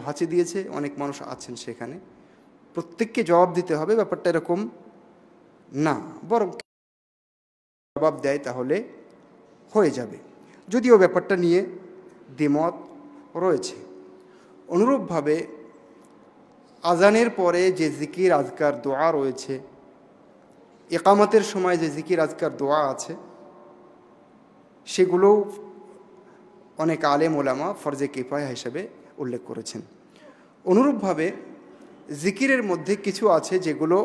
হাঁচি দিয়েছে, অনেক মানুষ আছেন সেখানে, প্রত্যেককে জবাব দিতে হবে ব্যাপারটা এরকম না, বরং জবাব দেয় তাহলে হয়ে যাবে, যদিও ব্যাপারটা নিয়ে দ্বিমত রয়েছে। অনুরূপভাবে আজানের পরে যে জিকির আজকার দোয়া রয়েছে, ইকামতের সময় যে জিকির আজকার দোয়া আছে, সেগুলোও অনেক আলেম ওলামা ফরজে কিফায়া হিসেবে উল্লেখ করেছেন। অনুরূপভাবে জিকিরের মধ্যে কিছু আছে যেগুলো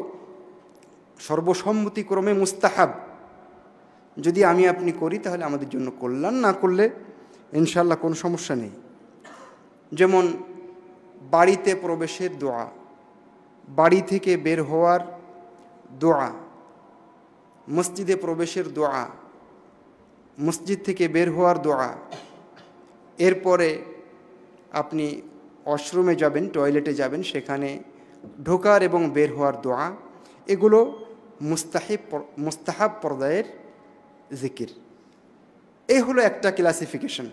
সর্বসম্মতিক্রমে মুস্তাহাব, যদি আমি আপনি করি তাহলে আমাদের জন্য কল্যাণ, না করলে ইনশাআল্লাহ কোনো সমস্যা নেই। যেমন বাড়িতে প্রবেশের দোয়া, বাড়ি থেকে বের হওয়ার দোয়া, মসজিদে প্রবেশের দোয়া, মসজিদ থেকে বের হওয়ার দোয়া, এরপরে আপনি ওয়াশরুমে যাবেন, টয়লেটে যাবেন, সেখানে ঢোকার এবং বের হওয়ার দোয়া, এগুলো মুস্তাহাব পর্যায়ের জিকির। এই হলো একটা ক্লাসিফিকেশন।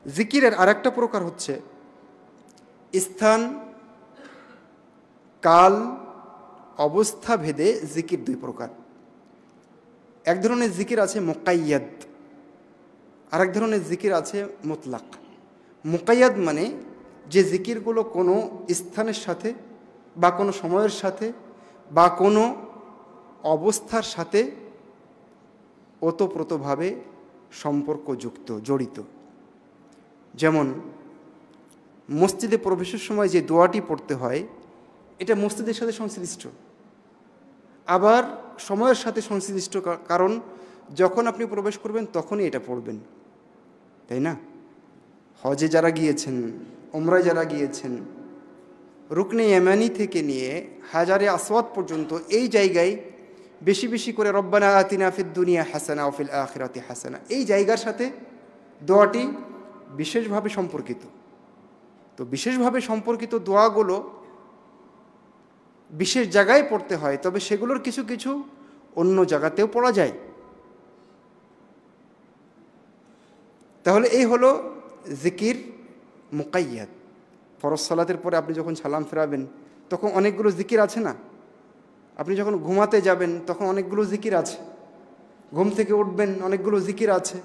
জিকিরের আরেকটা প্রকার হচ্ছে স্থান, কাল, অবস্থা ভেদে জিকির দুই প্রকার। এক ধরনের জিকির আছে মুকাইয়াদ, আরেক ধরনের জিকির আছে মুতলাক। মুকাইয়াদ মানে যে জিকিরগুলো কোনো স্থানের সাথে বা কোনো সময়ের সাথে বা কোনো অবস্থার সাথে ওতপ্রোতভাবে সম্পর্কযুক্ত, জড়িত। যেমন মসজিদে প্রবেশের সময় যে দোয়াটি পড়তে হয়, এটা মসজিদের সাথে সংশ্লিষ্ট, আবার সময়ের সাথে সংশ্লিষ্ট, কারণ যখন আপনি প্রবেশ করবেন তখনই এটা পড়বেন, তাই না? হজে যারা গিয়েছেন, উমরায় যারা গিয়েছেন, রুকনে ইয়ামানি থেকে নিয়ে হাজারে আসওয়াদ পর্যন্ত এই জায়গায় বেশি বেশি করে রব্বানা আতিনা ফিদ দুনিয়া হাসানা ওয়া ফিল আখিরাতি হাসানা, এই জায়গার সাথে দোয়াটি বিশেষভাবে সম্পর্কিত। তো বিশেষভাবে সম্পর্কিত দোয়াগুলো বিশেষ জায়গায় পড়তে হয়, তবে সেগুলোর কিছু কিছু অন্য জায়গাতেও পড়া যায়। তাহলে এই হলো জিকির মুকাইয়াদ। ফরজ সালাতের পরে আপনি যখন সালাম ফেরাবেন তখন অনেকগুলো জিকির আছে না? আপনি যখন ঘুমাতে যাবেন তখন অনেকগুলো জিকির আছে, ঘুম থেকে উঠবেন অনেকগুলো জিকির আছে,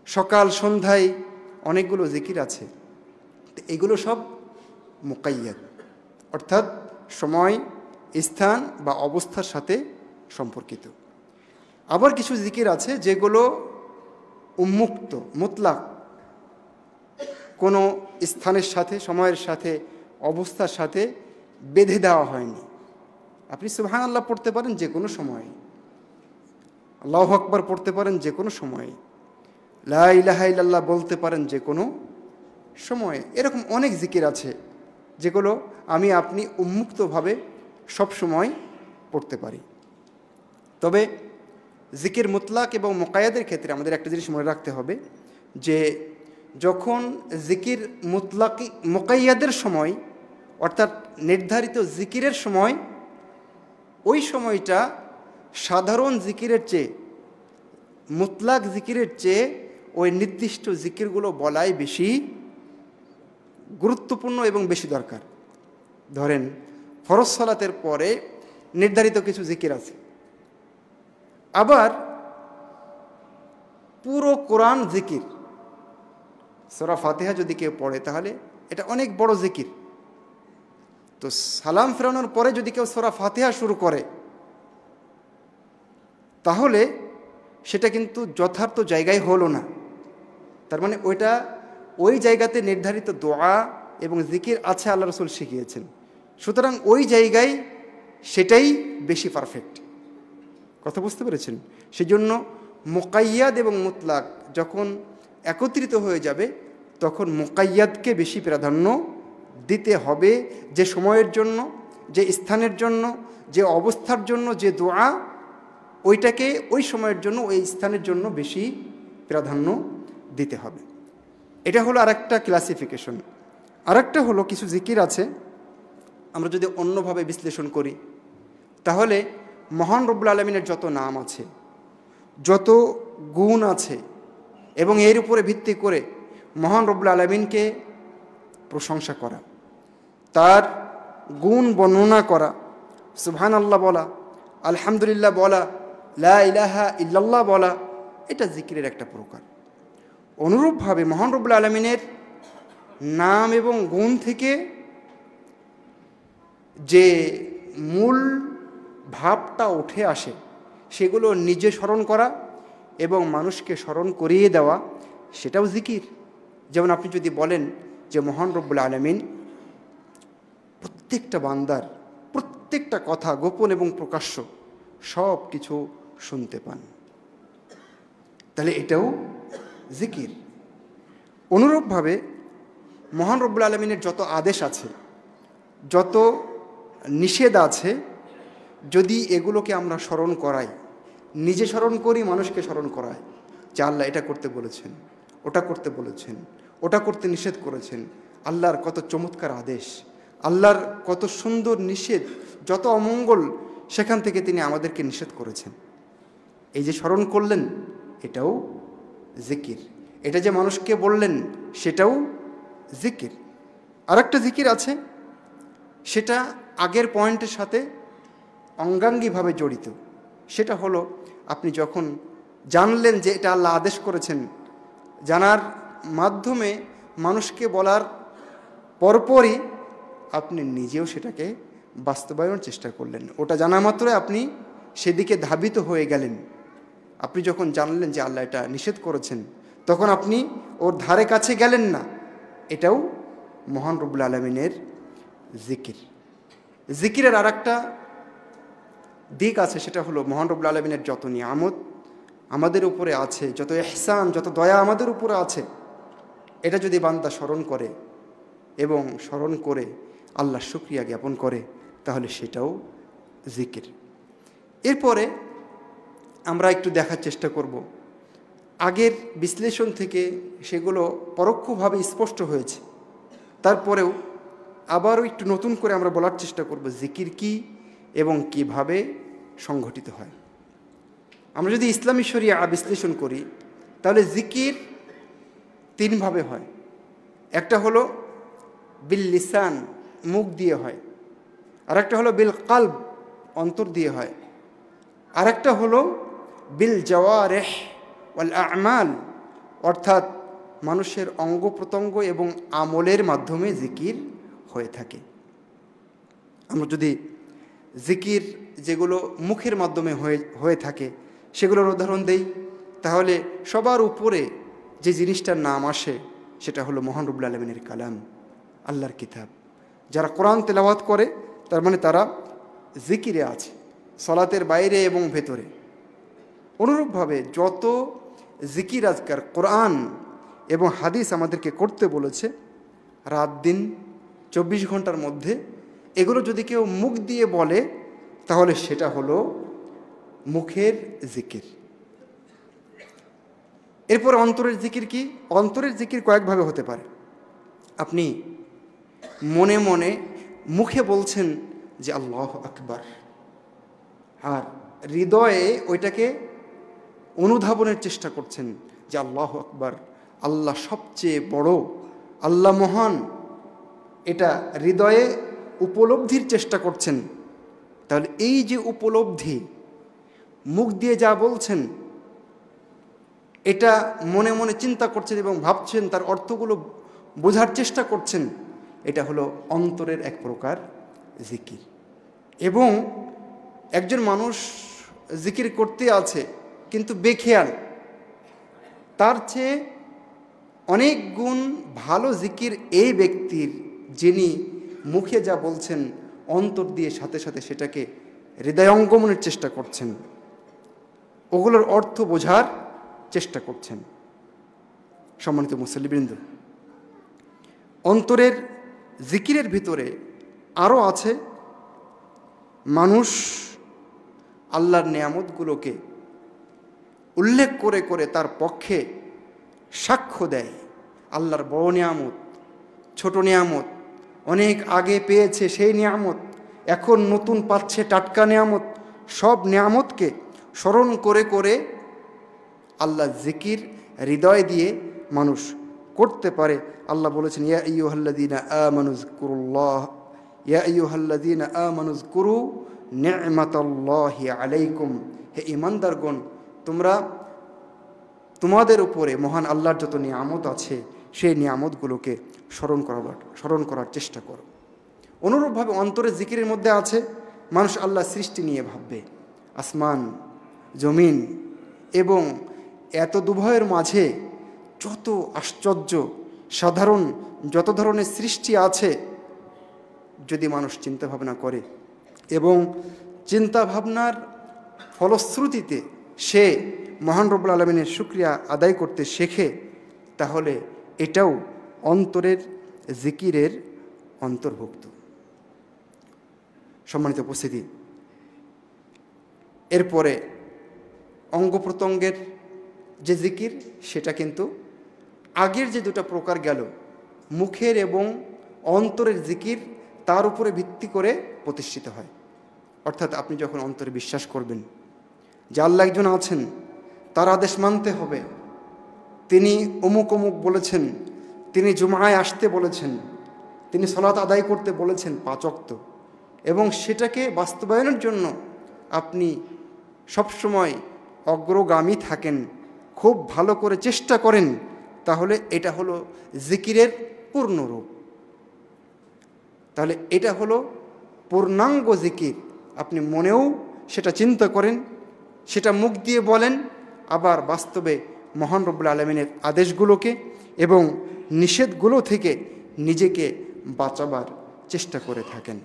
সকাল সন্ধ্যায় অনেকগুলো জিকির আছে। এগুলো সব মুকাইয়াদ, অর্থাৎ সময়, স্থান বা অবস্থার সাথে সম্পর্কিত। আবার কিছু জিকির আছে যেগুলো উন্মুক্ত, মুতলাক, কোনো স্থানের সাথে, সময়ের সাথে, অবস্থার সাথে বেঁধে দেওয়া হয়নি। আপনি সুবহানাল্লাহ পড়তে পারেন যে কোনো সময়ে, আল্লাহু আকবার পড়তে পারেন যে কোনো সময়ে, লা ইলাহা ইল্লাল্লাহ বলতে পারেন যে কোনো সময়ে। এরকম অনেক জিকির আছে যেগুলো আমি আপনি উন্মুক্তভাবে সব সময় পড়তে পারি। তবে জিকির মুতলাক এবং মুকাইয়াদের ক্ষেত্রে আমাদের একটা জিনিস মনে রাখতে হবে যে যখন জিকির মুকাইয়াদের সময়, অর্থাৎ নির্ধারিত জিকিরের সময়, ওই সময়টা সাধারণ জিকিরের চেয়ে, মুতলাক জিকিরের চেয়ে ওই নির্দিষ্ট জিকিরগুলো বলাই বেশি গুরুত্বপূর্ণ এবং বেশি দরকার। ধরেন ফরজ সালাতের পরে নির্ধারিত কিছু জিকির আছে, আবার পুরো কোরআন জিকির, সূরা ফাতিহা যদি কেউ পড়ে তাহলে এটা অনেক বড় জিকির। তো সালাম ফেরানোর পরে যদি কেউ সূরা ফাতিহা শুরু করে তাহলে সেটা কিন্তু যথার্থ জায়গায় হলো না। তার মানে ওইটা ওই জায়গাতে নির্ধারিত দোয়া এবং জিকির আছে, আল্লাহ রাসূল শিখিয়েছেন, সুতরাং ওই জায়গায় সেটাই বেশি পারফেক্ট। কথা বুঝতে পেরেছেন? সেজন্য মুকাইয়াদ এবং মুতলাক যখন একত্রিত হয়ে যাবে তখন মুকাইয়াদকে বেশি প্রাধান্য দিতে হবে। যে সময়ের জন্য, যে স্থানের জন্য, যে অবস্থার জন্য যে দোয়া, ওইটাকে ওই সময়ের জন্য, ওই স্থানের জন্য বেশি প্রাধান্য দিতে হবে। এটা হলো আরেকটা ক্লাসিফিকেশন। আরেকটা হলো কিছু জিকির আছে, আমরা যদি অন্যভাবে বিশ্লেষণ করি তাহলে মহান রব্বুল আলামিনের যত নাম আছে, যত গুণ আছে, এবং এর উপরে ভিত্তি করে মহান রব্বুল আলামিনকে প্রশংসা করা, তার গুণ বর্ণনা করা, সুবহানাল্লাহ বলা, আলহামদুলিল্লাহ বলা, লা ইলাহা ইল্লাল্লাহ বলা, এটা জিকিরের একটা প্রকার। অনুরূপভাবে মহান রব্বুল আলামিনের নাম এবং গুণ থেকে যে মূল ভাবটা উঠে আসে সেগুলো নিজে স্মরণ করা এবং মানুষকে স্মরণ করিয়ে দেওয়া, সেটাও জিকির। যেমন আপনি যদি বলেন যে মহান রব্বুল আলামিন প্রত্যেকটা বান্দার প্রত্যেকটা কথা গোপন এবং প্রকাশ্য সব কিছু শুনতে পান, তাহলে এটাও জিকির। অনুরূপভাবে মহান রব্বুল আলামিনের যত আদেশ আছে, যত নিষেধ আছে, যদি এগুলোকে আমরা স্মরণ করাই, নিজে স্মরণ করি, মানুষকে স্মরণ করাই যে আল্লাহ এটা করতে বলেছেন, ওটা করতে বলেছেন, ওটা করতে নিষেধ করেছেন, আল্লাহর কত চমৎকার আদেশ, আল্লাহর কত সুন্দর নিষেধ, যত অমঙ্গল সেখান থেকে তিনি আমাদেরকে নিষেধ করেছেন, এই যে স্মরণ করলেন এটাও জিকির। এটা যে মানুষকে বললেন সেটাও জিকির। আরেকটা জিকির আছে, সেটা আগের পয়েন্টের সাথে অঙ্গাঙ্গিভাবে জড়িত। সেটা হলো আপনি যখন জানলেন যে এটা আল্লাহ আদেশ করেছেন, জানার মাধ্যমে মানুষকে বলার পরপরই আপনি নিজেও সেটাকে বাস্তবায়নের চেষ্টা করলেন। ওটা জানা মাত্রই আপনি সেদিকে ধাবিত হয়ে গেলেন। আপনি যখন জানলেন যে আল্লাহ এটা নিষেধ করেছেন, তখন আপনি ওর ধারে কাছে গেলেন না, এটাও মহান রব্বুল আলামিনের জিকির। জিকিরের আর একটা দিক আছে, সেটা হলো মহান রব্বুল আলামিনের যত নিয়ামত আমাদের উপরে আছে, যত ইহসান, যত দয়া আমাদের উপরে আছে, এটা যদি বান্দা স্মরণ করে এবং স্মরণ করে আল্লাহর শুকরিয়া জ্ঞাপন করে, তাহলে সেটাও জিকির। এরপরে আমরা একটু দেখার চেষ্টা করব, আগের বিশ্লেষণ থেকে সেগুলো পরোক্ষভাবে স্পষ্ট হয়েছে, তারপরেও আবারও একটু নতুন করে আমরা বলার চেষ্টা করব জিকির কি এবং কিভাবে সংঘটিত হয়। আমরা যদি ইসলামী শরিয়া বিশ্লেষণ করি, তাহলে জিকির তিনভাবে হয়। একটা হলো বিল লিসান, মুখ দিয়ে হয়, আর একটা হলো বিল কালব, অন্তর দিয়ে হয়, আর একটা হলো বিল জাওয়ারিহ ওয়াল আমাল, অর্থাৎ মানুষের অঙ্গ প্রত্যঙ্গ এবং আমলের মাধ্যমে জিকির হয়ে থাকে। আমরা যদি জিকির যেগুলো মুখের মাধ্যমে হয়ে থাকে সেগুলোর উদাহরণ দেই, তাহলে সবার উপরে যে জিনিসটার নাম আসে সেটা হলো মহান রব্বুল আলামিনের কালাম, আল্লাহর কিতাব। যারা কোরআন তেলাওয়াত করে তার মানে তারা জিকিরে আছে, সালাতের বাইরে এবং ভেতরে। অনুরূপভাবে যত জিকির আজকার কোরআন এবং হাদিস আমাদেরকে করতে বলেছে, রাত দিন 24 ঘন্টার মধ্যে, এগুলো যদি কেউ মুখ দিয়ে বলে তাহলে সেটা হলো মুখের জিকির। এরপর অন্তরের জিকির কি? অন্তরের জিকির কয়েকভাবে হতে পারে। আপনি মনে মনে মুখে বলছেন যে আল্লাহু আকবার, আর হৃদয়ে ওইটাকে অনুধাবনের চেষ্টা করছেন যে আল্লাহু আকবার, আল্লাহ সবচেয়ে বড়, আল্লাহ মহান, এটা হৃদয়ে উপলব্ধির চেষ্টা করছেন। তাহলে এই যে উপলব্ধি, মুখ দিয়ে যা বলছেন এটা মনে মনে চিন্তা করছেন এবং ভাবছেন, তার অর্থগুলো বোঝার চেষ্টা করছেন, এটা হলো অন্তরের এক প্রকার জিকির। এবং একজন মানুষ জিকির করতে আছে কিন্তু বেখেয়াল, তার চেয়ে অনেক গুণ ভালো জিকির এই ব্যক্তির, যিনি মুখে যা বলছেন অন্তর দিয়ে সাথে সাথে সেটাকে হৃদয়ঙ্গমনের চেষ্টা করছেন, ওগুলোর অর্থ বোঝার চেষ্টা করছেন। সম্মানিত মুসল্লিবৃন্দ, অন্তরের জিকিরের ভিতরে আরও আছে মানুষ আল্লাহর নিয়ামতগুলোকে উল্লেখ করে করে তার পক্ষে সাক্ষ্য দেয়। আল্লাহর বড় নিয়ামত, ছোট নিয়ামত, অনেক আগে পেয়েছে সেই নিয়ামত, এখন নতুন পাচ্ছে টাটকা নিয়ামত, সব নিয়ামতকে স্মরণ করে করে আল্লাহ জিকির হৃদয় দিয়ে মানুষ করতে পারে। আল্লাহ বলেছেন, ইয়া আইয়ুহাল্লাযীনা আমানু যকুরুল্লাহ, ইয়া আইয়ুহাল্লাযীনা আমানু যকুরু নি'মাতাল্লাহি আলাইকুম, হে ঈমানদারগণ, তোমরা তোমাদের উপরে মহান আল্লাহর যত নিয়ামত আছে সেই নিয়ামতগুলোকে স্মরণ করার চেষ্টা করো। অনুরূপভাবে অন্তরের জিকিরের মধ্যে আছে মানুষ আল্লাহ সৃষ্টি নিয়ে ভাববে। আসমান, জমিন এবং এত দুভয়ের মাঝে যত আশ্চর্য সাধারণ যত ধরনের সৃষ্টি আছে, যদি মানুষ চিন্তা ভাবনা করে এবং চিন্তা ভাবনার ফলশ্রুতিতে সে মহান রব্বুল আলামিনের শুকরিয়া আদায় করতে শেখে, তাহলে এটাও অন্তরের জিকিরের অন্তর্ভুক্ত। সম্মানিত উপস্থিতি, এরপরে অঙ্গ প্রত্যঙ্গের যে জিকির, সেটা কিন্তু আগের যে দুটো প্রকার গেল, মুখের এবং অন্তরের জিকির, তার উপরে ভিত্তি করে প্রতিষ্ঠিত হয়। অর্থাৎ আপনি যখন অন্তরে বিশ্বাস করবেন যে আল্লাহ একজন আছেন, তার আদেশ মানতে হবে, তিনি অমুক অমুক বলেছেন, তিনি জুমায় আসতে বলেছেন, তিনি সালাত আদায় করতে বলেছেন 5 ওয়াক্ত, এবং সেটাকে বাস্তবায়নের জন্য আপনি সবসময় অগ্রগামী থাকেন, খুব ভালো করে চেষ্টা করেন, তাহলে এটা হলো জিকিরের পূর্ণ রূপ। তাহলে এটা হলো পূর্ণাঙ্গ জিকির। আপনি মনেও সেটা চিন্তা করেন, সেটা মুখ দিয়ে বলেন, আবার বাস্তবে মহান রব্বুল আলামিনের আদেশগুলোকে এবং নিষেধগুলো থেকে নিজেকে বাঁচাবার চেষ্টা করে থাকেন।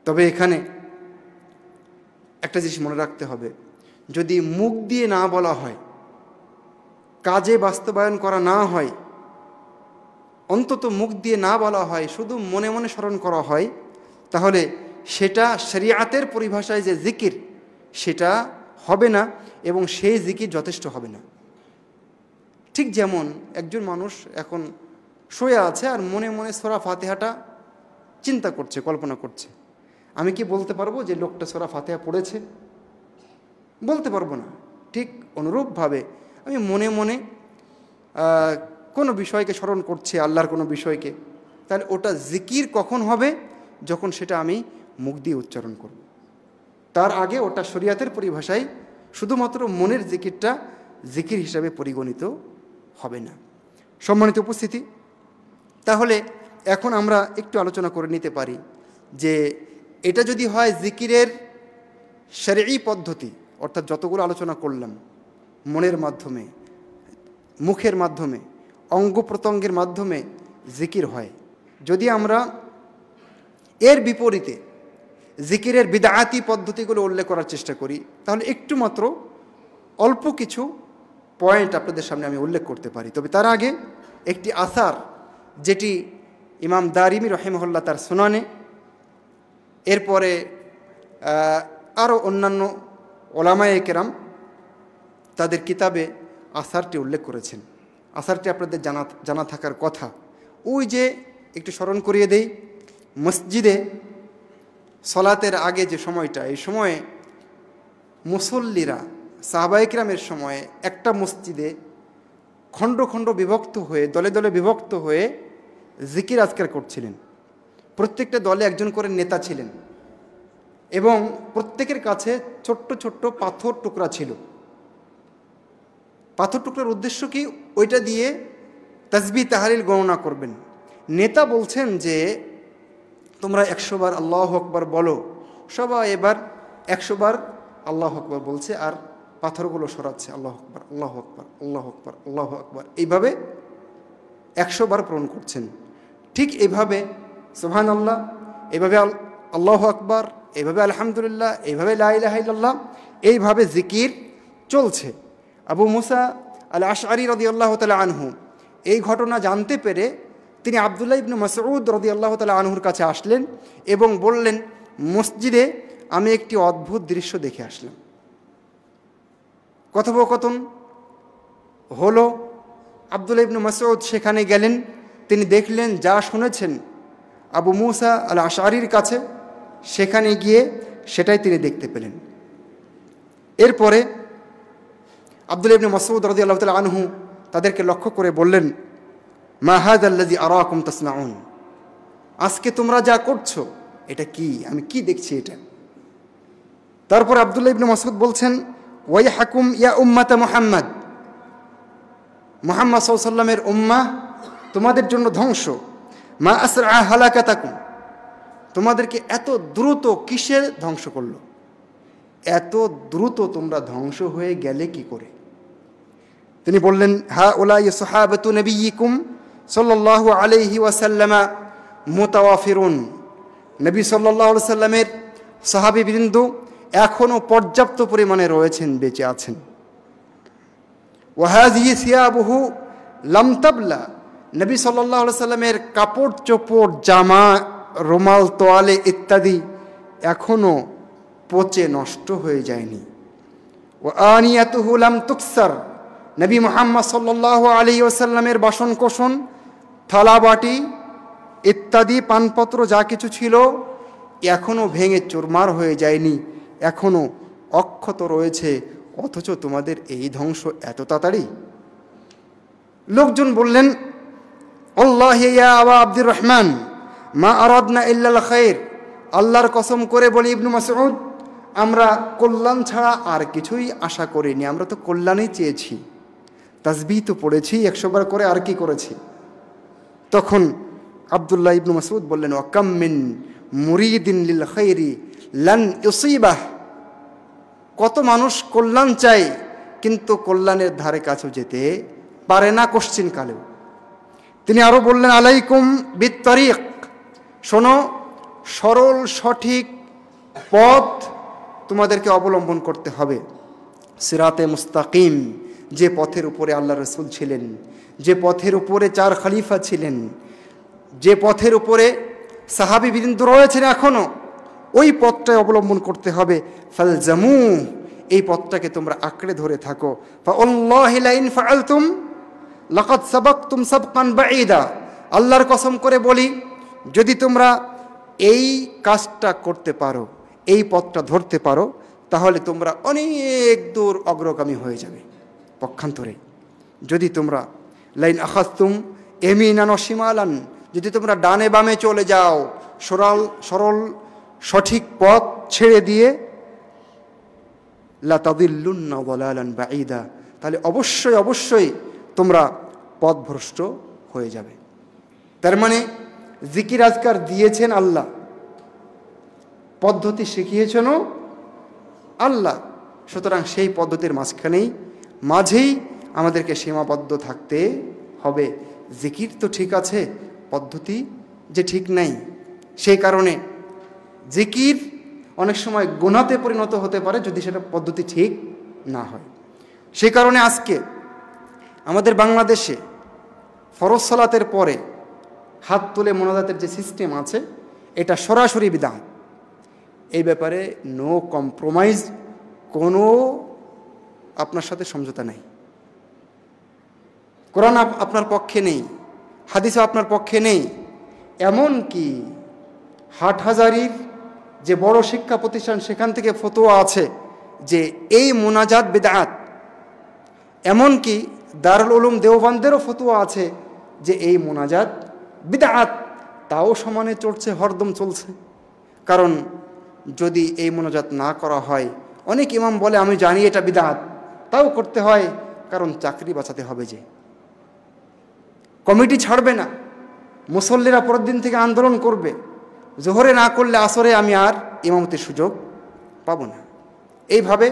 তবে এখানে একটা জিনিস মনে রাখতে হবে, যদি মুখ দিয়ে না বলা হয়, কাজে বাস্তবায়ন করা না হয়, অন্তত মুখ দিয়ে না বলা হয়, শুধু মনে মনে স্মরণ করা হয়, তাহলে সেটা শরিয়াতের পরিভাষায় যে জিকির, সেটা হবে না এবং সেই জিকির যথেষ্ট হবে না। ঠিক যেমন একজন মানুষ এখন শুয়ে আছে আর মনে মনে সূরা ফাতিহাটা চিন্তা করছে, কল্পনা করছে, আমি কি বলতে পারবো যে লোকটা সূরা ফাতিহা পড়েছে? বলতে পারবো না। ঠিক অনুরূপভাবে আমি মনে মনে কোনো বিষয়কে স্মরণ করছি, আল্লাহর কোনো বিষয়কে, তাহলে ওটা জিকির কখন হবে? যখন সেটা আমি মুখ দিয়ে উচ্চারণ করব। তার আগে ওটা শরিয়াতের পরিভাষায় শুধুমাত্র মনের জিকিরটা জিকির হিসাবে পরিগণিত হবে না। সম্মানিত উপস্থিতি, তাহলে এখন আমরা একটু আলোচনা করে নিতে পারি যে এটা যদি হয় জিকিরের শরঈ পদ্ধতি, অর্থাৎ যতগুলো আলোচনা করলাম, মনের মাধ্যমে, মুখের মাধ্যমে, অঙ্গ প্রত্যঙ্গের মাধ্যমে জিকির হয়, যদি আমরা এর বিপরীতে জিকিরের বিদআতি পদ্ধতিগুলো উল্লেখ করার চেষ্টা করি, তাহলে একটু মাত্র অল্প কিছু পয়েন্ট আপনাদের সামনে আমি উল্লেখ করতে পারি। তবে তার আগে একটি আসার, যেটি ইমাম দারিমি রহিমাহুল্লাহ তার সুনানে, এরপরে আরও অন্যান্য ওলামায়ে কেরাম তাদের কিতাবে আসারটি উল্লেখ করেছেন। আসারটি আপনাদের জানা থাকার কথা। ওই যে একটু স্মরণ করিয়ে দেই, মসজিদে সলাতের আগে যে সময়টা, এই সময়ে মুসল্লিরা সাহাবায়ে কেরামের সময়ে একটা মসজিদে খণ্ড খণ্ড বিভক্ত হয়ে, দলে দলে বিভক্ত হয়ে জিকির আজকার করছিলেন। প্রত্যেকটা দলে একজন করে নেতা ছিলেন এবং প্রত্যেকের কাছে ছোট্ট ছোট্ট পাথর টুকরা ছিল। পাথর টুকরার উদ্দেশ্য কি? ওইটা দিয়ে তাসবিহ তাহলিল গণনা করবেন। নেতা বলছেন যে তোমরা 100 বার আল্লাহু আকবার বলো। সবাই এবার 100 বার আল্লাহু আকবার বলছে আর পাথরগুলো সরাচ্ছে, আল্লাহু আকবার, আল্লাহু আকবার, আল্লাহু আকবার, আল্লাহু আকবার, এইভাবে 100 বার পূরণ করছেন। ঠিক এইভাবে সুবহানাল্লাহ, এইভাবে আল্লাহু আকবার, এইভাবে আলহামদুলিল্লাহ, এইভাবে লা ইলাহা ইল্লাল্লাহ, এইভাবে জিকির চলছে। আবু মুসা আল আশআরী রাদিয়াল্লাহু তাআলা আনহু এই ঘটনা জানতে পেরে তিনি আব্দুল্লাহ ইবনে মাসউদ রাদিয়াল্লাহু তাআলা আনহুর কাছে আসলেন এবং বললেন, মসজিদে আমি একটি অদ্ভুত দৃশ্য দেখে আসলাম। কথোপকথন হলো, আব্দুল্লাহ ইবনে মাসউদ সেখানে গেলেন, তিনি দেখলেন যা শুনেছেন আবু মুসা আল আশআরীর কাছে, সেখানে গিয়ে সেটাই তিনি দেখতে পেলেন। এরপরে আব্দুল্লাহ ইবনে মাসউদ রাদিয়াল্লাহু তাআলা আনহু তাদেরকে লক্ষ্য করে বললেন, মা হাযাল্লাযী আরাকুম তাসনাউন, আজকে তোমরা যা করছো এটা কি, আমি কি দেখছি এটা। তারপর আব্দুল্লাহ ইবনে মাসউদ বলছেন, ওয়াইহাকুম ইয়া উম্মাতা মুহাম্মদ, মুহাম্মদ সাল্লাল্লাহু আলাইহি ওয়াসাল্লামের উম্মাহ, তোমাদের জন্য ধ্বংস। মা আসরা হালাকাতাকুম, তোমাদেরকে এত দ্রুত কিসের ধ্বংস করলো, এত দ্রুত তোমরা ধ্বংস হয়ে গেলে কি করে। তিনি বললেন, হা উলাই সাহাবাতু নবিয়িকুম সাল্লাল্লাহু আলাইহি ওয়াসাল্লাম মুতাওয়াফিরুন, নবী সাল্লাল্লাহু আলাইহি ওয়াসাল্লামের সাহাবীবৃন্দ এখনও পর্যাপ্ত পরিমাণে রয়েছেন, বেঁচে আছেন। ওয়া হাযিহি সিয়াবুহু লাম তাবলা, নবী সাল্লাল্লাহু আলাইহি ওয়াসাল্লামের কাপড় চোপড়, জামা, রুমাল, তোয়ালে ইত্যাদি এখনও পচে নষ্ট হয়ে যায়নি। ওয়া আনিয়াতুহু লাম তুকসার, নবী মুহাম্মদ সাল্লাল্লাহু আলাইহি ওয়াসাল্লামের বাসন কোসন, থালা বাটি ইত্যাদি পানপত্র যা কিছু ছিল এখনও ভেঙে চুরমার হয়ে যায়নি, এখনও অক্ষত রয়েছে, অথচ তোমাদের এই ধ্বংস এত তাড়াতাড়ি। লোকজন বললেন, আল্লাহি ইয়া আবা আব্দুর রহমান মা আরাদনা ইল্লাল খায়র, আল্লাহর কসম করে বলি ইবনে মাসউদ, আমরা কল্যাণ ছাড়া আর কিছুই আশা করিনি, আমরা তো কল্যাণই চেয়েছি, তাসবিহ তো পড়েছি 100 বার করে, আর কি করেছি। তখন আব্দুল্লাহ ইবনে মাসউদ বললেন, ওয়া কাম মিন মুরিদিন লিল খায়রি লান ইউসিবাহ, কত মানুষ কল্যাণ চায় কিন্তু কল্যাণের ধারে কাছেও যেতে পারে না কোশ্চিন কালেও। তিনি আরও বললেন, আলাইকুম বিত তারিক, শোনো, সরল সঠিক পথ তোমাদেরকে অবলম্বন করতে হবে। সিরাতে মুস্তাকিম, যে পথের উপরে আল্লাহ রসুল ছিলেন, যে পথের উপরে 4 খলিফা ছিলেন, যে পথের উপরে সাহাবীবৃন্দ রয়েছেন এখনও, ওই পথটাই অবলম্বন করতে হবে। ফালজামু, এই পথটাকে তোমরা আঁকড়ে ধরে থাকো। ফাআল্লাহি লাইন ফাআলতুম লাকাদ সাবাকতুম সাবকান বাঈদা, আল্লাহর কসম করে বলি, যদি তোমরা এই কাজটা করতে পারো, এই পথটা ধরতে পারো, তাহলে তোমরা অনেক দূর অগ্রগামী হয়ে যাবে। পক্ষান্তরে যদি তোমরা লাইন আখাযতুম ইয়ামিনান ওয়া শিমালান, যদি তোমরা ডানে বামে চলে যাও, সরল সঠিক পথ ছেড়ে দিয়ে, লা তাদিল্লুন্না দালালান বাঈদা, তাহলে অবশ্যই অবশ্যই তোমরা পথভ্রষ্ট হয়ে যাবে। তার মানে জিকির আজকার দিয়েছেন আল্লাহ, পদ্ধতি শিখিয়েছেনও আল্লাহ, সুতরাং সেই পদ্ধতির মাঝেই আমাদেরকে সীমাবদ্ধ থাকতে হবে। জিকির তো ঠিক আছে, পদ্ধতি যে ঠিক নাই, সেই কারণে জিকির অনেক সময় গুনাতে পরিণত হতে পারে যদি সেটা পদ্ধতি ঠিক না হয়। সেই কারণে আজকে আমাদের বাংলাদেশে ফরজ সালাতের পরে হাত তুলে মোনাজাতের যে সিস্টেম আছে, এটা সরাসরি বিদআত। এই ব্যাপারে নো কম্প্রোমাইজ, কোনো আপনার সাথে সমঝোতা নেই। কোরআন আপনার পক্ষে নেই, হাদিসও আপনার পক্ষে নেই। এমন কি হাটহাজারীর যে বড় শিক্ষা প্রতিষ্ঠান, সেখান থেকে ফতোয়া আছে যে এই মোনাজাত বিদআত। এমনকি দারুল উলুম দেওবন্দেরও ফতোয়া আছে যে এই মোনাজাত বিদআত, তাও সমানে চলছে, হরদম চলছে। কারণ যদি এই মোনাজাত না করা হয়, অনেক ইমাম বলে আমি জানি এটা বিদআত, তাও করতে হয়, কারণ চাকরি বাঁচাতে হবে। যে কমিটি ছাড়বে না, মুসল্লিরা পরের দিন থেকে আন্দোলন করবে, জোহরে না করলে আসরে আমি আর ইমামতির সুযোগ পাব না। এইভাবে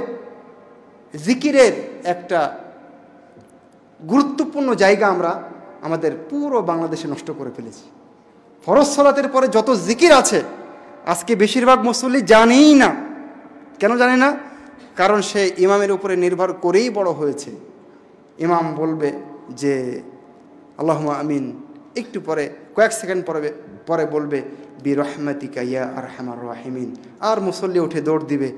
জিকিরের একটা গুরুত্বপূর্ণ জায়গা আমরা আমাদের পুরো বাংলাদেশে নষ্ট করে ফেলেছি। ফরজ সালাতের পরে যত জিকির আছে আজকে বেশিরভাগ মুসল্লি জানেই না। কেন জানে না? কারণ সে ইমামের উপরে নির্ভর করেই বড় হয়েছে। ইমাম বলবে যে আল্লাহুম্মা আমিন, একটু পরে কয়েক সেকেন্ড পরে বলবে বিরহমাতিকা ইয়া আরহামার রাহিমিন, আর মুসল্লি উঠে দৌড় দিবে।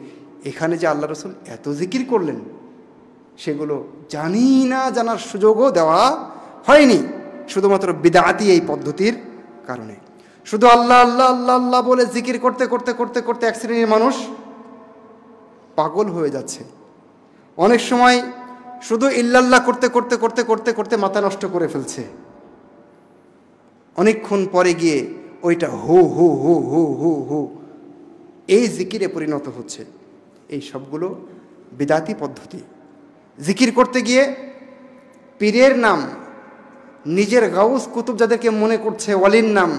এখানে যে আল্লাহ রসুল এত জিকির করলেন, সেগুলো জানি না, জানার সুযোগও দেওয়া হয়নি, শুধুমাত্র বিদআতি এই পদ্ধতির কারণে। শুধু আল্লাহ আল্লাহ আল্লাহ আল্লাহ বলে জিকির করতে করতে করতে করতে এক শ্রেণীর মানুষ পাগল হয়ে যাচ্ছে। অনেক সময় শুধু ইল্লাল্লাহ করতে করতে করতে করতে করতে মাথা নষ্ট করে ফেলছে। অনেকক্ষণ পরে গিয়ে ওইটা হু হু হু হু হু হু এই জিকিরে পরিণত হচ্ছে। এই সবগুলো বিদাতি পদ্ধতি। জিকির করতে গিয়ে পীরের নাম, নিজের গাউস কুতুব যাদেরকে মনে করছে, ওয়ালির নাম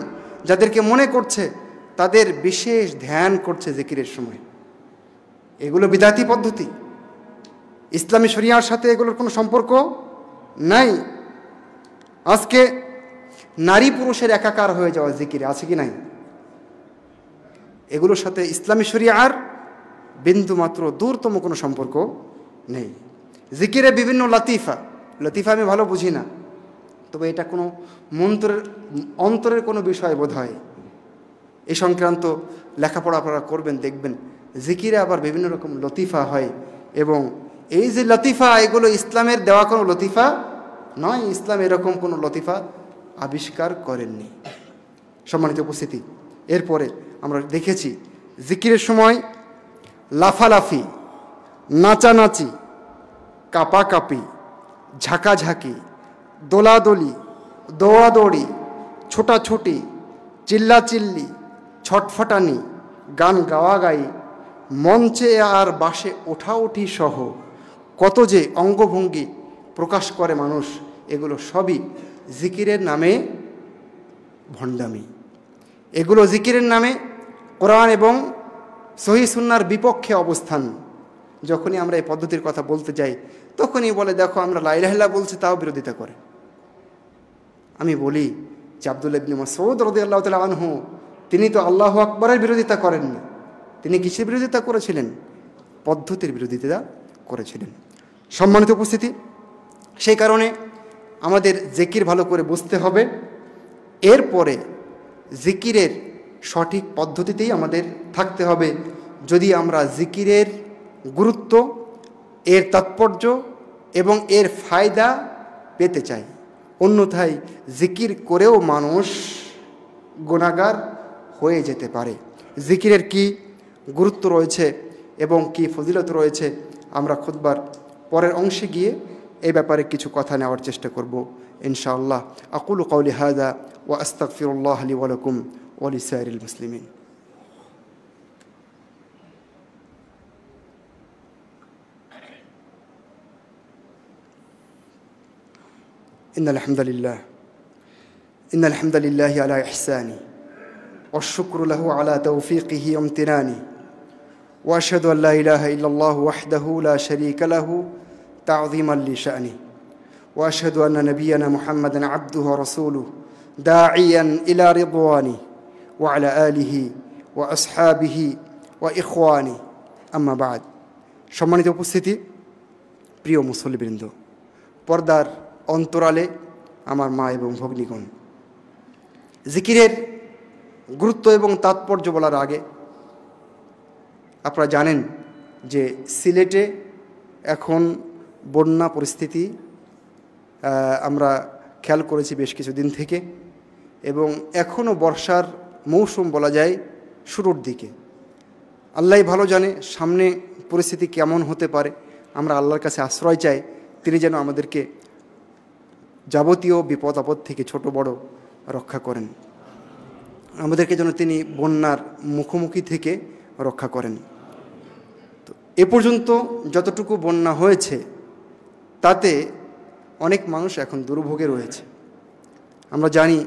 যাদেরকে মনে করছে, তাদের বিশেষ ধ্যান করছে জিকিরের সময়। এগুলো বিদাতি পদ্ধতি, ইসলামী শরিয়ার সাথে এগুলোর কোনো সম্পর্ক নাই। আজকে নারী পুরুষের একাকার হয়ে যাওয়া জিকিরে আছে কি নাই? এগুলোর সাথে ইসলামী শরিয়ার বিন্দু মাত্র দূরতম কোনো সম্পর্ক নেই। জিকিরে বিভিন্ন লতিফা, লতিফা আমি ভালো বুঝি না, তবে এটা কোনো মন্ত্রের অন্তরের কোনো বিষয় বোধ হয়। এই সংক্রান্ত লেখাপড়া আপনারা করবেন, দেখবেন জিকিরে আবার বিভিন্ন রকম লতিফা হয়। এবং এই যে লতিফা, এগুলো ইসলামের দেওয়া কোনো লতিফা নয়। ইসলাম এরকম কোনো লতিফা আবিষ্কার করেননি। সম্মানিত উপস্থিতি, এরপরে আমরা দেখেছি জিকিরের সময় লাফালাফি, নাচানাচি, কাপাকাপি, ঝাঁকাঝাঁকি, দোলাদলি, দৌড়াদৌড়ি, ছোটাছুটি, চিল্লাচিল্লি, ছটফটানি, গান গাওয়াগাই, মঞ্চে আর বাসে ওঠাউঠি সহ কত যে অঙ্গভঙ্গি প্রকাশ করে মানুষ, এগুলো সবই জিকিরের নামে ভণ্ডামি। এগুলো জিকিরের নামে কোরআন এবং সহিহ সুন্নাহর বিপক্ষে অবস্থান। যখনই আমরা এই পদ্ধতির কথা বলতে যাই, তখনই বলে দেখো আমরা লা ইলাহা ইল্লাল্লাহ বলছি, তাও বিরোধিতা করে। আমি বলি যে আব্দুল্লাহ ইবনে মাসউদ রাদিয়াল্লাহু তাআলা আনহু, তিনি তো আল্লাহু আকবরের বিরোধিতা করেননি। তিনি কিসের বিরোধিতা করেছিলেন? পদ্ধতির বিরোধিতা করেছিলেন। সম্মানিত উপস্থিতি, সেই কারণে আমাদের জিকির ভালো করে বুঝতে হবে। এরপরে জিকিরের সঠিক পদ্ধতিতেই আমাদের থাকতে হবে, যদি আমরা জিকিরের গুরুত্ব, এর তাৎপর্য এবং এর ফায়দা পেতে চাই। অন্যথায় জিকির করেও মানুষ গুনাহগার হয়ে যেতে পারে। জিকিরের কি গুরুত্ব রয়েছে এবং কি ফজিলত রয়েছে, আমরা খুতবার পরের অংশে গিয়ে এই ব্যাপারে কিছু কথা নেওয়ার চেষ্টা করব ইনশাআল্লাহ। আকুলু কাউলি হাযা ওয়া আস্তাগফিরুল্লাহ লি ওয়া লাকুম ওয়া লিসাইরিল মুসলিমিন। ইন্নাল হামদুলিল্লাহ ইন্নাল হামদুলিল্লাহি আলা ইহসানি ওয়া শুকরু লাহু আলা তাওফীকিহি ওয়া ইমতিনানি ওয়া আশহাদু আল লা ইলাহা ইল্লাল্লাহু ওয়াহদাহু লা শারীকা লাহু তা'যীমান লিশানি ওয়া আশহাদু আন্না নাবিয়ানা মুহাম্মাদান আবদুহু ওয়া রাসূলুহু দাঈয়ান ইলা রিদওয়ানি ওয়া আলা আলিহি ওয়া আসহাবিহি ওয়া ইখওয়ানি, আম্মা বা'দ। সম্মানিত উপস্থিতি, প্রিয় মুসল্লিবৃন্দ, পর্দার অন্তরালে আমার মা এবং ভগ্নীগণ, জিকিরের গুরুত্ব এবং তাৎপর্য বলার আগে আপনারা জানেন যে সিলেটে এখন বন্যা পরিস্থিতি আমরা খেয়াল করেছি বেশ কিছুদিন থেকে, এবং এখনও বর্ষার মৌসুম বলা যায় শুরুর দিকে। আল্লাহই ভালো জানে সামনে পরিস্থিতি কেমন হতে পারে। আমরা আল্লাহর কাছে আশ্রয় চাই, তিনি যেন আমাদেরকে যাবতীয় বিপদ আপদ থেকে ছোট বড় রক্ষা করেন, আমাদেরকে যেন তিনি বন্যার মুখোমুখি থেকে রক্ষা করেন। তো এ পর্যন্ত যতটুকু বন্যা হয়েছে তাতে অনেক মানুষ এখন দুর্ভোগে রয়েছে। আমরা জানি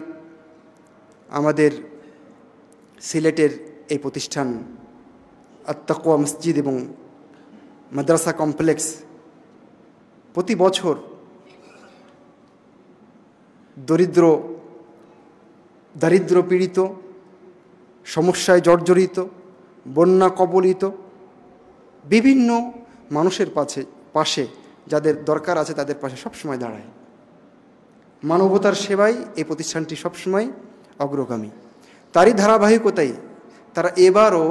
আমাদের সিলেটের এই প্রতিষ্ঠান আত-তাকওয়া মসজিদ এবং মাদ্রাসা কমপ্লেক্স প্রতি বছর দারিদ্র পীড়িত, সমস্যায় জর্জরিত, বন্যা কবলিত বিভিন্ন মানুষের পাশে যাদের দরকার আছে তাদের পাশে সবসময় দাঁড়ায়। মানবতার সেবায় এই প্রতিষ্ঠানটি সবসময় অগ্রগামী। তারই ধারাবাহিকতায় তারা এবারও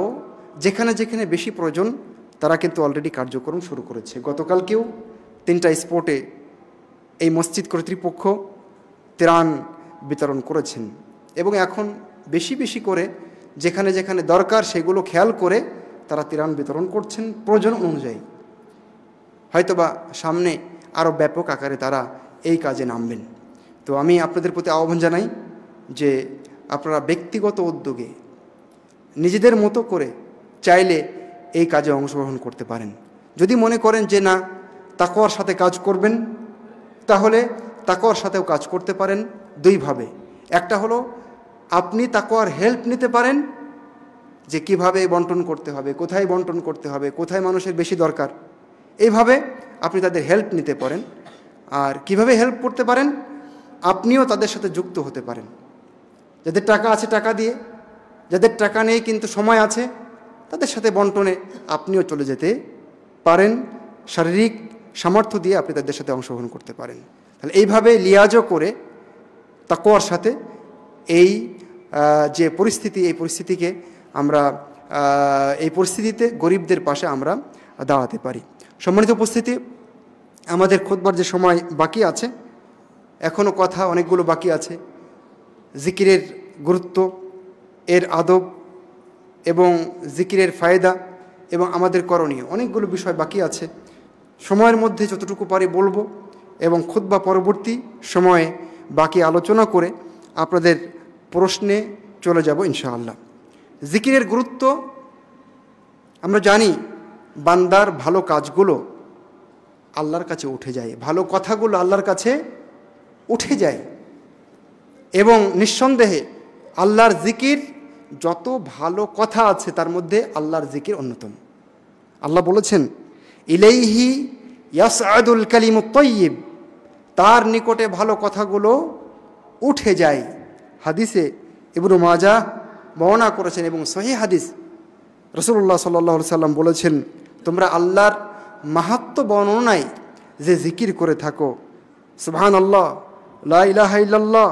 যেখানে যেখানে বেশি প্রয়োজন তারা কিন্তু অলরেডি কার্যক্রম শুরু করেছে। গতকালকেও 3টা স্পটে এই মসজিদ কর্তৃপক্ষ ত্রাণ বিতরণ করেছেন, এবং এখন বেশি বেশি করে যেখানে যেখানে দরকার সেগুলো খেয়াল করে তারা ত্রাণ বিতরণ করছেন প্রয়োজন অনুযায়ী। হয়তোবা সামনে আরও ব্যাপক আকারে তারা এই কাজে নামবেন। তো আমি আপনাদের প্রতি আহ্বান জানাই যে আপনারা ব্যক্তিগত উদ্যোগে নিজেদের মতো করে চাইলে এই কাজে অংশগ্রহণ করতে পারেন। যদি মনে করেন যে না তাকওয়ার সাথে কাজ করবেন, তাহলে তাকওয়ার সাথেও কাজ করতে পারেন দুইভাবে। একটা হলো আপনি তাকওয়ার হেল্প নিতে পারেন, যে কিভাবে বন্টন করতে হবে, কোথায় বন্টন করতে হবে, কোথায় মানুষের বেশি দরকার, এইভাবে আপনি তাদের হেল্প নিতে পারেন। আর কিভাবে হেল্প করতে পারেন, আপনিও তাদের সাথে যুক্ত হতে পারেন। যাদের টাকা আছে টাকা দিয়ে, যাদের টাকা নেই কিন্তু সময় আছে, তাদের সাথে বন্টনে আপনিও চলে যেতে পারেন। শারীরিক সামর্থ্য দিয়ে আপনি তাদের সাথে অংশগ্রহণ করতে পারেন। তাহলে এইভাবে লিয়াজও করে তাকওয়ার সাথে এই যে পরিস্থিতি, এই পরিস্থিতিকে আমরা এই পরিস্থিতিতে গরিবদের পাশে আমরা দাঁড়াতে পারি। সম্মানিত উপস্থিতি, আমাদের খুতবার যে সময় বাকি আছে, এখনও কথা অনেকগুলো বাকি আছে। জিকিরের গুরুত্ব, এর আদব এবং জিকিরের ফায়দা এবং আমাদের করণীয় অনেকগুলো বিষয় বাকি আছে। সময়ের মধ্যে যতটুকু পারি বলবো এবং খুতবা পরবর্তী সময়ে বাকি আলোচনা করে আপনাদের প্রশ্নে চলে যাব ইনশাআল্লাহ। জিকিরের গুরুত্ব আমরা জানি, বান্দার ভালো কাজগুলো আল্লাহর কাছে উঠে যায়, ভালো কথাগুলো আল্লাহর কাছে উঠে যায়। এবং নিঃসন্দেহে আল্লাহর জিকির, যত ভালো কথা আছে তার মধ্যে আল্লাহর জিকির অন্যতম। আল্লাহ বলেছেন ইলাইহি ইয়াসআদুল কালিমুত তাইয়্যিব, তার নিকটে ভালো কথাগুলো উঠে যায়। হাদিসে ইবনে মাজাহ বর্ণনা করেছেন এবং সহিহ হাদিস, রাসূলুল্লাহ সাল্লাল্লাহু আলাইহি সাল্লাম বলেছেন, তোমরা আল্লাহর মাহাত্ম্য বর্ণনায় যে জিকির করে থাকো, সুবহানাল্লাহ, লা ইলাহা ইল্লাল্লাহ,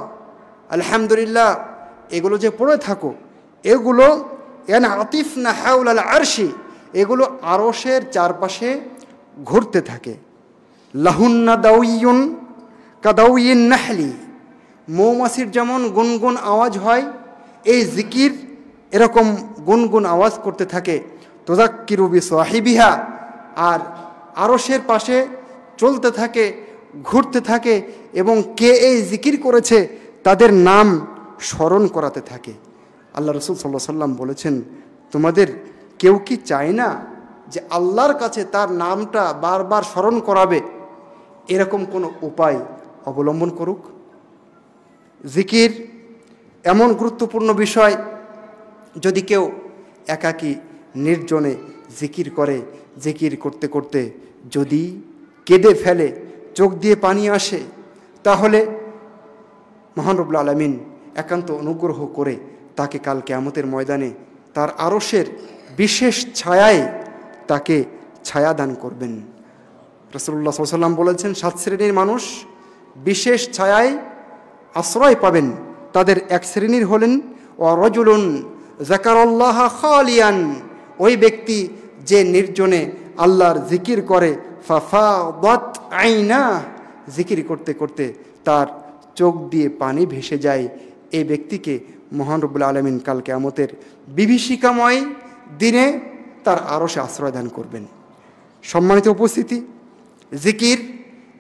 আলহামদুলিল্লাহ, এগুলো যে পড়ে থাকো, এগুলো ইয়ানআতিফনা হাওলাল আরশি, এগুলো আরশের চারপাশে ঘুরতে থাকে। লাহুন্না দাউইয়ুন কাদাউইন নাহলি, মৌমাছির যেমন গুনগুন আওয়াজ হয়, এই জিকির এরকম গুনগুন আওয়াজ করতে থাকে। তুযাক্কিরু বিসাহিবিহা, আর আরশের পাশে চলতে থাকে, ঘুরতে থাকে এবং কে এই জিকির করেছে তাদের নাম স্মরণ করাতে থাকে। আল্লাহ রাসূল সাল্লাল্লাহু আলাইহি সাল্লাম বলেছেন, তোমাদের কেউ কি চায় না যে আল্লাহর কাছে তার নামটা বারবার স্মরণ করাবে, এরকম কোনো উপায় অবলম্বন করুক? জিকির এমন গুরুত্বপূর্ণ বিষয়, যদি কেউ একাকী নির্জনে জিকির করে, জিকির করতে করতে যদি কেঁদে ফেলে, চোখ দিয়ে পানি আসে, তাহলে মহান রব্বুল আলামিন একান্ত অনুগ্রহ করে তাকে কাল কিয়ামতের ময়দানে তার আরশের বিশেষ ছায়ায় তাকে ছায়া দান করবেন। রাসূলুল্লাহ সাল্লাল্লাহু আলাইহি ওয়াসাল্লাম বলেছেন, 7 শ্রেণীর মানুষ বিশেষ ছায়ায় আশ্রয় পাবেন। তাদের এক শ্রেণীর হলেন ওয়া রাজুলুন যাকারাল্লাহ খালিয়ান, ওই ব্যক্তি যে নির্জনে আল্লাহর জিকির করে, ফাফাদাত আইনা, জিকির করতে করতে তার চোখ দিয়ে পানি ভেসে যায়। এই ব্যক্তিকে মহান রব্বুল আলামিন কাল কিয়ামতের বিভীষিকাময় দিনে তার আরশে আশ্রয় দান করবেন। সম্মানিত উপস্থিতি, জিকির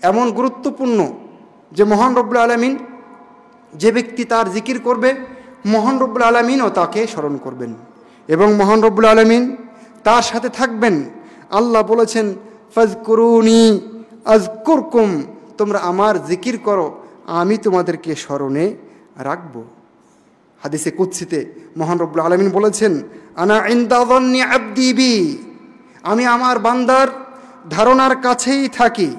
এমন গুরুত্বপূর্ণ যে মহান রব্বুল আলামিন, যে ব্যক্তি তার জিকির করবে, মহান রব্বুল আলামিনও তাকে স্মরণ করবেন এবং মহান রব্বুল আলামিন তার সাথে থাকবেন। আল্লাহ বলেছেন, ফাজকুরুনি আযকুরকুম, তোমরা আমার জিকির করো, আমি তোমাদেরকে স্মরণে রাখব। হাদিসে কুদসিতে মহান রব্বুল আলামিন বলেছেন, আনা ইনদা যান্নি আবদি বি, আমি আমার বান্দার ধারণার কাছেই থাকি।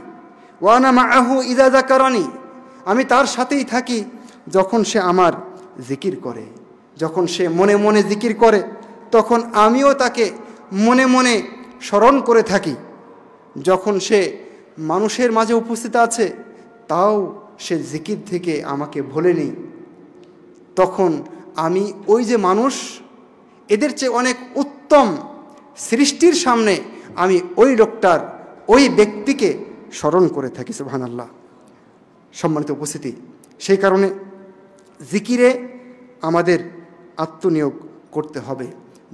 ওয়া আনা মাআহু ইযা যাকারানি, আমি তার সাথেই থাকি যখন সে আমার জিকির করে। যখন সে মনে মনে জিকির করে, তখন আমিও তাকে মনে মনে স্মরণ করে থাকি। যখন সে মানুষের মাঝে উপস্থিত আছে, তাও সে জিকির থেকে আমাকে ভোলেনি, তখন আমি ওই যে মানুষ, এদের চেয়ে অনেক উত্তম সৃষ্টির সামনে আমি ওই লোকটার, ওই ব্যক্তিকে স্মরণ করে থাকি। সুবহানাল্লাহ। সম্মানিত উপস্থিতি, সেই কারণে জিকিরে আমাদের আত্মনিয়োগ করতে হবে।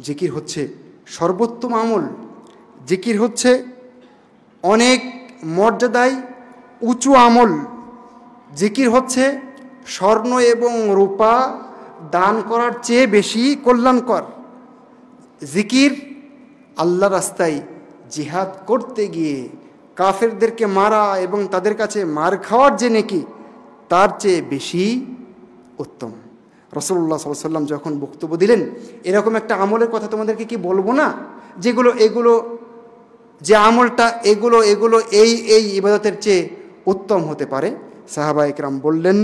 জিকির হচ্ছে সর্বোত্তম আমল, জিকির হচ্ছে অনেক মর্যাদায় উঁচু আমল, জিকির হচ্ছে স্বর্ণ এবং রূপা দান করার চেয়ে বেশি কল্যাণকর। জিকির আল্লাহ রাস্তায় জিহাদ করতে গিয়ে কাফেরদেরকে মারা এবং তাদের কাছে মার খাওয়ার যে নেকি তার চেয়ে বেশি উত্তম। রাসূলুল্লাহ সাল্লাল্লাহু আলাইহি ওয়াসাল্লাম যখন বক্তব্য দিলেন, এরকম একটা আমলের কথা তোমাদেরকে কি বলবো না, এগুলো যে আমলটা এগুলো এই ইবাদতের চেয়ে উত্তম হতে পারে। সাহাবায়ে কেরাম বললেন,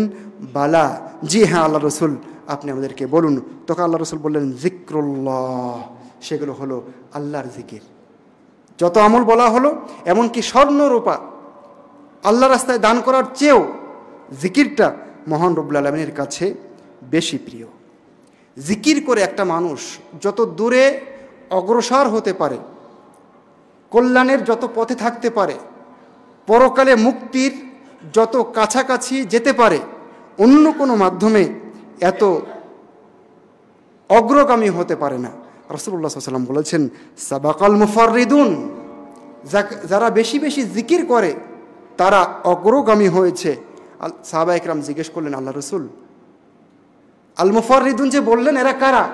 বালা, জি হ্যাঁ আল্লাহ রসুল, আপনি আমাদেরকে বলুন। তখন আল্লাহ রসুল বললেন, জিক্রুল্লাহ, সেগুলো হলো আল্লাহর জিকির। যত আমল বলা হলো, এমনকি স্বর্ণ রূপা আল্লাহ রাস্তায় দান করার চেয়েও জিকিরটা মহান রব্বুল আলামিনের কাছে বেশি প্রিয়। জিকির করে একটা মানুষ যত দূরে অগ্রসর হতে পারে, কল্যাণের যত পথে থাকতে পারে, পরকালে মুক্তির যত কাছাকাছি যেতে পারে, অন্য কোনো মাধ্যমে এত অগ্রগামী হতে পারে না। রাসূলুল্লাহ সাল্লাল্লাহু আলাইহি ওয়াসাল্লাম বলেছেন, সাবাকাল মুফাররিদুন, যারা বেশি বেশি জিকির করে তারা অগ্রগামী হয়েছে। সাহাবায়ে কেরাম জিজ্ঞেস করলেন, আল্লাহ রসুল, আল মুফাররিদুন যে বললেন এরা কারা?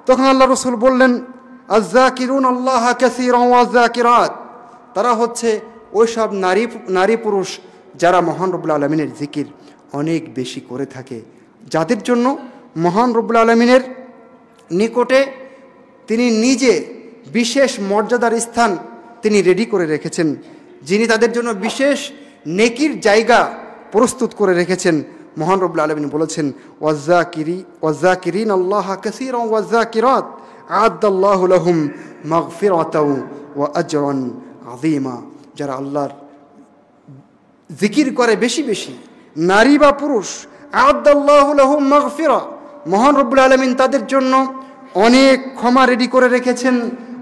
তখন আল্লাহ রসুল বললেন, আয-যাকিরুন আল্লাহ কাসীরান ওয়া যাকিরাত, তারা হচ্ছে ওইসব নারী পুরুষ যারা মহান রব্বুল আলামিনের জিকির অনেক বেশি করে থাকে, যাদের জন্য মহান রব্বুল আলামিনের নিকটে তিনি নিজে বিশেষ মর্যাদার স্থান তিনি রেডি করে রেখেছেন, যিনি তাদের জন্য বিশেষ নেকির জায়গা প্রস্তুত করে রেখেছেন। মহান রব্বুল আলামিন বলেছেন, ওয়ায-যাকিরিন আল্লাহ কাসীরান ওয়া যাকিরাত আ'আদ্দাল্লাহু লাহুম মাগফিরাতাও ওয়া আজরান আযীমা, যারা আল্লাহর জিকির করে বেশি বেশি, নারী বা পুরুষ, আ'আদ্দাল্লাহু লাহুম মাগফিরা, মহান রব্বুল আলামিন তাদের জন্য অনেক ক্ষমা রেডি করে রেখেছেন,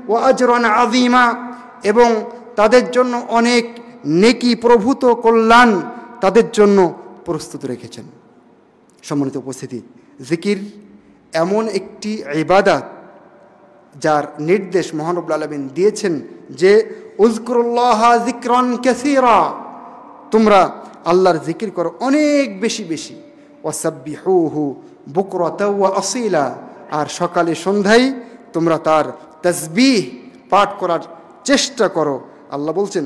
ওয়া আজরান আযীমা, এবং তাদের জন্য অনেক নেকি প্রভূত কল্যাণ তাদের জন্য প্রস্তুত রেখেছেন। সম্মানিত উপস্থিতি, জিকির এমন একটি ইবাদত যার নির্দেশ মহান রব্বুল আলামিন দিয়েছেন যে উযকুরুল্লাহ যিকরান কাসীরা, তোমরা আল্লাহর জিকির করো অনেক বেশি বেশি, ওয়াসাব্বিহুহু বুকরাতাও ওয়া আসীলা, আর সকালে সন্ধ্যায় তোমরা তার তাসবিহ পাঠ করার চেষ্টা করো। আল্লাহ বলছেন,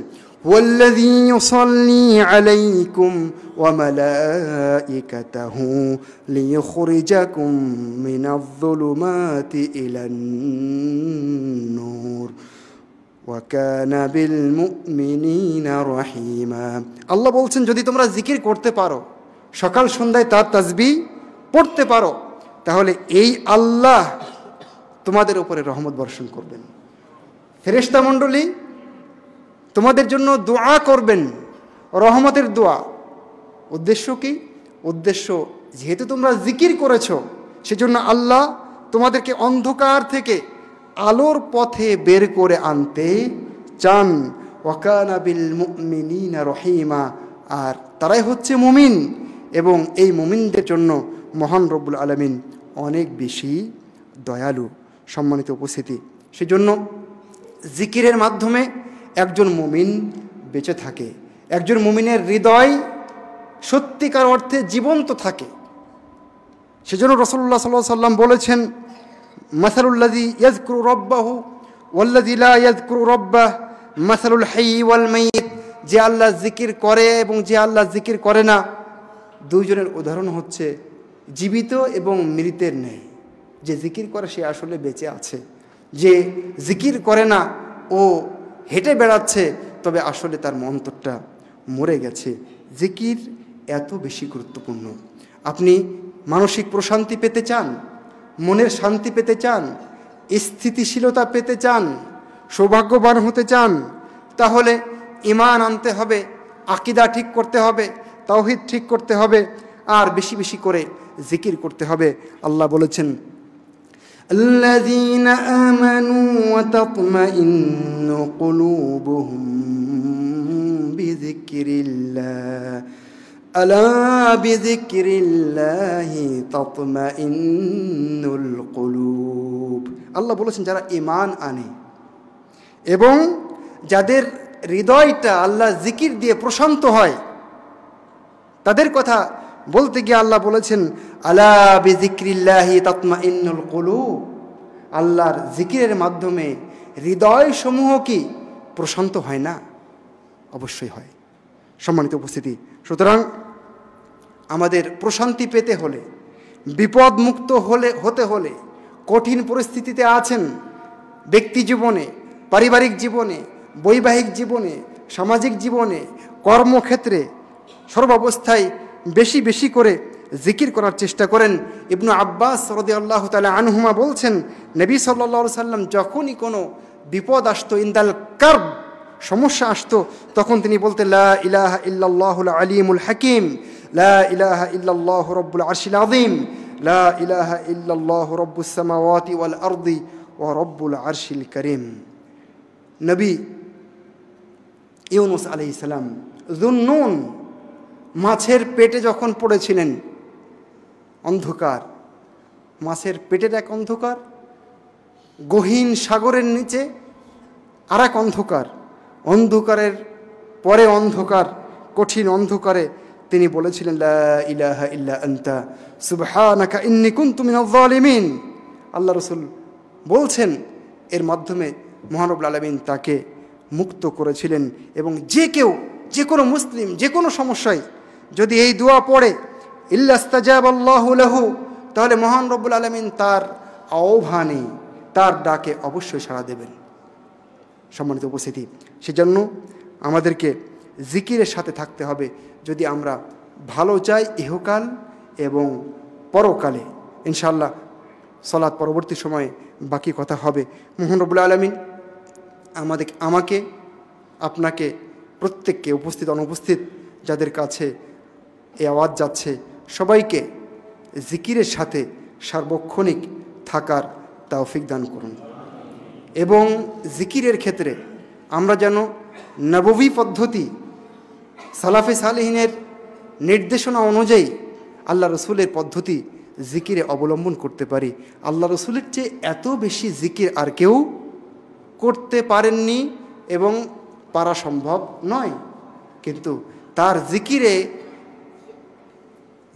ওয়াল্লাযী ইউসাল্লি আলাইকুম ওয়া মালাইকাতুহু লিইখরিজাকুম মিনায-যুলুমাতি ইলান-নূর ওয়া কানা বিল মুমিনিনা রহিমা। আল্লাহ বলছেন, যদি তোমরা জিকির করতে পারো, সকাল সন্ধ্যায় তার তাসবিহ পড়তে পারো, তাহলে এই আল্লাহ তোমাদের উপরে রহমত বর্ষণ করবেন। ফেরেশতা মণ্ডলী তোমাদের জন্য দোয়া করবেন, রহমতের দোয়া। উদ্দেশ্য কি? উদ্দেশ্য, যেহেতু তোমরা জিকির করেছো, সেজন্য আল্লাহ তোমাদেরকে অন্ধকার থেকে আলোর পথে বের করে আনতে চান। ওয়া কানা বিল মুমিনিনা রহিমা, আর তারাই হচ্ছে মুমিন, এবং এই মুমিনদের জন্য মহান রব্বুল আলামিন অনেক বেশি দয়ালু। সম্মানিত উপস্থিতি, সেজন্য জিকিরের মাধ্যমে একজন মুমিন বেঁচে থাকে, একজন মুমিনের হৃদয় সত্যিকার অর্থে জীবন্ত থাকে। সেজন্য রাসূলুল্লাহ সাল্লাল্লাহু আলাইহি ওয়াসাল্লাম বলেছেন, মাসালুল্লাযী ইয়াযকুরু রাব্বাহু ওয়াল্লাযী লা ইয়াযকুরু রাব্বাহু মাসালুল হাইয়্যি ওয়াল মাইয়িত, যে আল্লাহ জিকির করে এবং যে আল্লাহ জিকির করে না, দুইজনের উদাহরণ হচ্ছে জীবিত এবং মৃতের ন্যায়। যে জিকির করে সে আসলে বেঁচে আছে, যে জিকির করে না ও হেঁটে বেড়াচ্ছে, তবে আসলে তার অন্তরটা মরে গেছে। জিকির এত বেশি গুরুত্বপূর্ণ। আপনি মানসিক প্রশান্তি পেতে চান, মনের শান্তি পেতে চান, স্থিতিশীলতা পেতে চান, সৌভাগ্যবান হতে চান, তাহলে ঈমান আনতে হবে, আকীদা ঠিক করতে হবে, তাওহীদ ঠিক করতে হবে, আর বেশি বেশি করে জিকির করতে হবে। আল্লাহ বলেছেন, আল্লাযীনা আমানু ওয়া তাতমাইন্নু কুলুবুহুম বিযিকরিল্লাহ আলা বিযিকরিল্লাহি তাতমাইন্নুল কুলুব। আল্লাহ বলেছেন, যারা ঈমান আনে এবং যাদের হৃদয়টা আল্লাহ জিকির দিয়ে প্রশান্ত হয়, তাদের কথা বলতে গিয়ে আল্লাহ বলেছেন, আলা বিযিক্রিল্লাহি তাতমাইন্নুল কুলুব, আল্লাহর জিকিরের মাধ্যমে হৃদয় সমূহ কি প্রশান্ত হয় না? অবশ্যই হয়। সম্মানিত উপস্থিতি, সুতরাং আমাদের প্রশান্তি পেতে হলে, বিপদ মুক্ত হতে হলে, কঠিন পরিস্থিতিতে আছেন ব্যক্তি জীবনে, পারিবারিক জীবনে, বৈবাহিক জীবনে, সামাজিক জীবনে, কর্মক্ষেত্রে, সর্বাবস্থায় বেশি বেশি করে জিকির করার চেষ্টা করেন। ইবনু আব্বাস রাদিয়াল্লাহু তাআলা আনহুমা বলছেন, নবী সাল্লাল্লাহু আলাইহি সাল্লাম যখনই কোনো বিপদ আসতো, ইনদাল কারব, সমস্যা আসতো, তখন তিনি বলতেন, লা ইলাহা ইল্লাল্লাহুল আলিমুল হাকিম, লা ইলাহা ইল্লাল্লাহু রাব্বুল আরশিল আযীম, লা ইলাহা ইল্লাল্লাহু রাব্বুস সামাওয়াতি ওয়াল আরদি ওয়া রাব্বুল আরশিল কারীম। নবী ইউনুস আলাইহিস সালাম যুন্নুন, মাছের পেটে যখন পড়েছিলেন, অন্ধকার, মাছের পেটের এক অন্ধকার, গহীন সাগরের নিচে আর এক অন্ধকার, অন্ধকারের পরে অন্ধকার, কঠিন অন্ধকারে তিনি বলেছিলেন, লা ইলাহা ইল্লা আনতা সুবহানাকা ইন্নী কুনতু মিনাজ জালিমিন। আল্লাহ রাসূল বলছেন, এর মাধ্যমে মহান রব্বুল আলামিন তাকে মুক্ত করেছিলেন। এবং যে কেউ, যে কোনো মুসলিম যে কোনো সমস্যায় যদি এই দোয়া পড়ে, ইল্লাস্তাজাবাল্লাহু লাহু, তাহলে মহান রব্বুল আলামিন তার আহ্বানে, তার ডাকে অবশ্যই সাড়া দেবেন। সম্মানিত উপস্থিতি, সেজন্য আমাদেরকে জিকিরের সাথে থাকতে হবে যদি আমরা ভালো চাই ইহকাল এবং পরকালে। ইনশাআল্লাহ সালাত পরবর্তী সময়ে বাকি কথা হবে। মহান রব্বুল আলামিন আমাকে, আপনাকে, প্রত্যেককে, উপস্থিত অনুপস্থিত যাদের কাছে এই আওয়াজ যাচ্ছে, সবাইকে জিকিরের সাথে সার্বক্ষণিক থাকার তৌফিক দান করুন। এবং জিকিরের ক্ষেত্রে আমরা যেন নববী পদ্ধতি, সালাফে সালেহিনের নির্দেশনা অনুযায়ী আল্লাহ রসুলের পদ্ধতি জিকিরে অবলম্বন করতে পারি। আল্লাহ রসুলের চেয়ে এত বেশি জিকির আর কেউ করতে পারেননি এবং পারা সম্ভব নয়। কিন্তু তার জিকিরে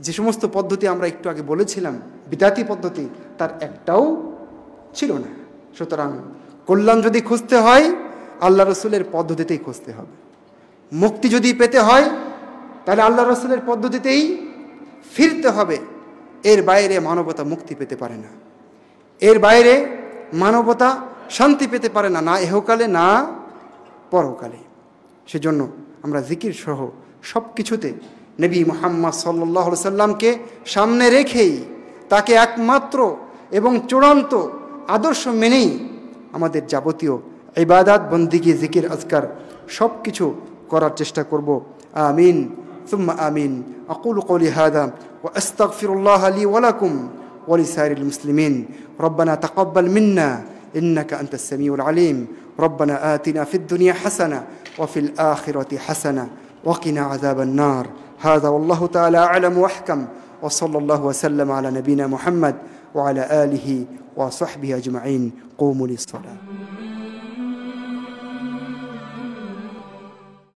যে সমস্ত পদ্ধতি আমরা একটু আগে বলেছিলাম, বিদাতি পদ্ধতি, তার একটাও ছিল না। সুতরাং কল্যাণ যদি খুঁজতে হয়, আল্লাহ রসুলের পদ্ধতিতেই খুঁজতে হবে। মুক্তি যদি পেতে হয়, তাহলে আল্লাহ রসুলের পদ্ধতিতেই ফিরতে হবে। এর বাইরে মানবতা মুক্তি পেতে পারে না, এর বাইরে মানবতা শান্তি পেতে পারে না, না ইহকালে না পরকালে। সেজন্য আমরা জিকির সহ সব কিছুতে নবী মুহাম্মদ সাল্লাল্লাহু আলাইহি সাল্লামকে সামনে রেখেই, তাকে একমাত্র এবং চূড়ান্ত আদর্শ মেনেই আমাদের যাবতীয় ইবাদত, বন্দিগি, জিকির, আজকার সব কিছু করার চেষ্টা করব। আমিন সুম্মা আমিন। আকুলু কওলি হাযা ওয়া আস্তাগফিরুল্লাহ লি ওয়া লাকুম ওয়া লিসাইরিল মুসলিমিন। রব্বানা তাকাব্বাল মিন্না ইন্নাকা আনতাস সামিউল আলিম। রব্বানা আতিনা ফিদ দুনিয়া হাসানা ওয়া ফিল আখিরাতি হাসানা ওয়া কিনা আযাবান নার। হাযা ওয়াল্লাহু তাআলা আ'লাম ওয়া আহকাম। ওয়া সাল্লাল্লাহু ওয়া সাল্লাম আলা নবিনা মুহাম্মদ ওয়া আলা আলিহি ওয়া সাহবিহি আজমাইন। কুমু লিস-সালাহ।